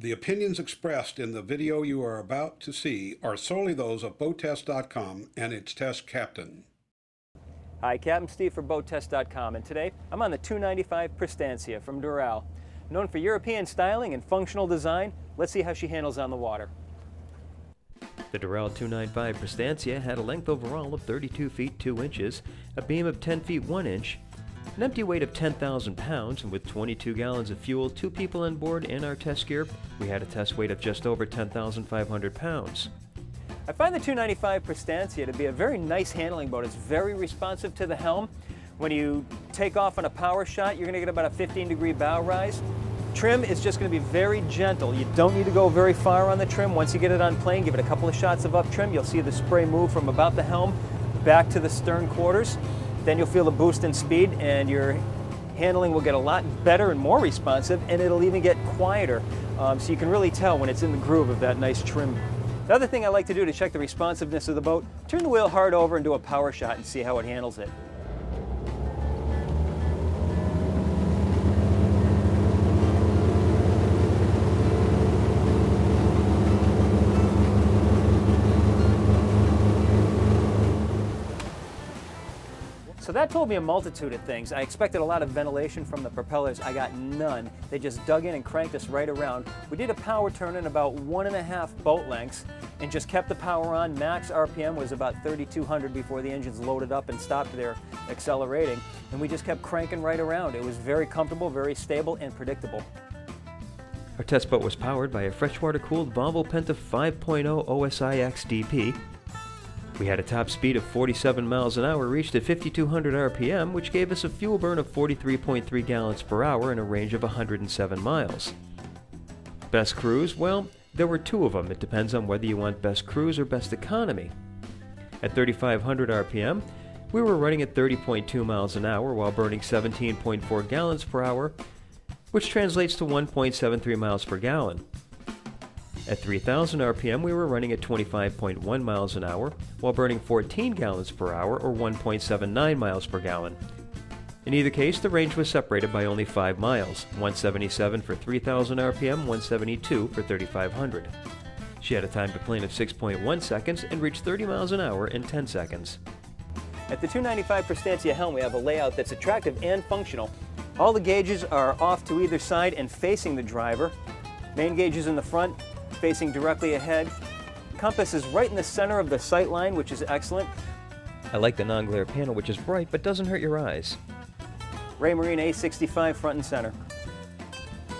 The opinions expressed in the video you are about to see are solely those of BoatTEST.com and its test captain. Hi, Captain Steve for BoatTEST.com, and today I'm on the 295 Prestancia from Doral. Known for European styling and functional design, let's see how she handles on the water. The Doral 295 Prestancia had a length overall of 32 feet 2 inches, a beam of 10 feet 1 inch, an empty weight of 10,000 pounds, and with 22 gallons of fuel, 2 people on board, and our test gear, we had a test weight of just over 10,500 pounds. I find the 295 Prestancia to be a very nice handling boat. It's very responsive to the helm. When you take off on a power shot, you're going to get about a 15-degree bow rise. Trim is just going to be very gentle. You don't need to go very far on the trim. Once you get it on plane, give it a couple of shots of up trim. You'll see the spray move from about the helm back to the stern quarters. Then you'll feel a boost in speed, and your handling will get a lot better and more responsive, and it'll even get quieter. So you can really tell when it's in the groove of that nice trim. The other thing I like to do to check the responsiveness of the boat, turn the wheel hard over and do a power shot and see how it handles it. So that told me a multitude of things. I expected a lot of ventilation from the propellers. I got none. They just dug in and cranked us right around. We did a power turn in about 1.5 boat lengths and just kept the power on. Max RPM was about 3,200 before the engines loaded up and stopped their accelerating. And we just kept cranking right around. It was very comfortable, very stable, and predictable. Our test boat was powered by a freshwater-cooled Volvo Penta 5.0 OSI-X DP. We had a top speed of 47 miles an hour reached at 5,200 RPM, which gave us a fuel burn of 43.3 gallons per hour and a range of 107 miles. Best cruise? Well, there were 2 of them. It depends on whether you want best cruise or best economy. At 3,500 RPM, we were running at 30.2 miles an hour while burning 17.4 gallons per hour, which translates to 1.73 miles per gallon. At 3,000 RPM, we were running at 25.1 miles an hour while burning 14 gallons per hour or 1.79 miles per gallon. In either case, the range was separated by only 5 miles, 177 for 3,000 RPM, 172 for 3,500. She had a time to plane of 6.1 seconds and reached 30 miles an hour in 10 seconds. At the 295 Prestancia helm, we have a layout that's attractive and functional. All the gauges are off to either side and facing the driver. Main gauge is in the front, facing directly ahead. Compass is right in the center of the sight line, which is excellent. I like the non-glare panel, which is bright but doesn't hurt your eyes. Raymarine A65 front and center.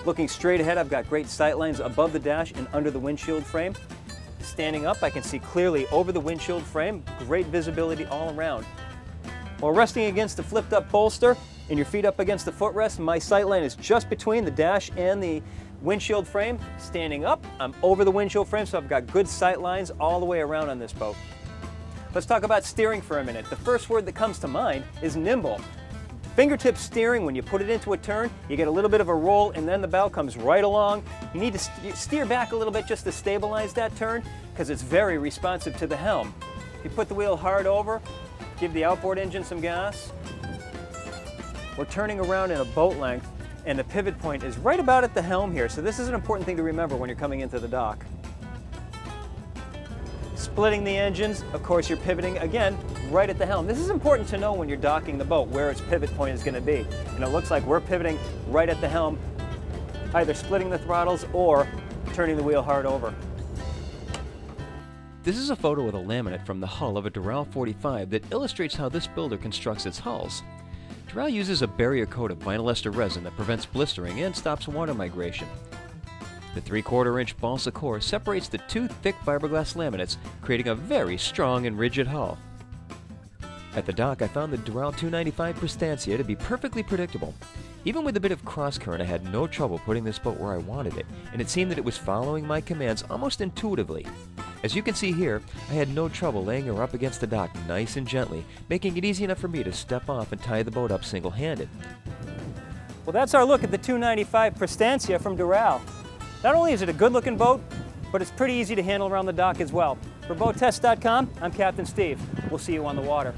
Looking straight ahead, I've got great sight lines above the dash and under the windshield frame. Standing up, I can see clearly over the windshield frame, great visibility all around. While resting against the flipped up bolster and your feet up against the footrest, my sight line is just between the dash and the windshield frame. Standing up, I'm over the windshield frame, so I've got good sight lines all the way around on this boat. Let's talk about steering for a minute. The first word that comes to mind is nimble. Fingertip steering, when you put it into a turn, you get a little bit of a roll and then the bow comes right along. You need to steer back a little bit just to stabilize that turn because it's very responsive to the helm. If you put the wheel hard over, give the outboard engine some gas. We're turning around in a boat length, and the pivot point is right about at the helm here, so this is an important thing to remember when you're coming into the dock. Splitting the engines, of course you're pivoting again right at the helm. This is important to know when you're docking the boat, where its pivot point is going to be. And it looks like we're pivoting right at the helm, either splitting the throttles or turning the wheel hard over. This is a photo of the laminate from the hull of a Doral 45 that illustrates how this builder constructs its hulls. Doral uses a barrier coat of vinyl ester resin that prevents blistering and stops water migration. The 3/4 inch balsa core separates the 2 thick fiberglass laminates, creating a very strong and rigid hull. At the dock, I found the Doral 295 Prestancia to be perfectly predictable. Even with a bit of cross-current, I had no trouble putting this boat where I wanted it, and it seemed that it was following my commands almost intuitively. As you can see here, I had no trouble laying her up against the dock nice and gently, making it easy enough for me to step off and tie the boat up single-handed. Well, that's our look at the 295 Prestancia from Doral. Not only is it a good-looking boat, but it's pretty easy to handle around the dock as well. For BoatTEST.com, I'm Captain Steve. We'll see you on the water.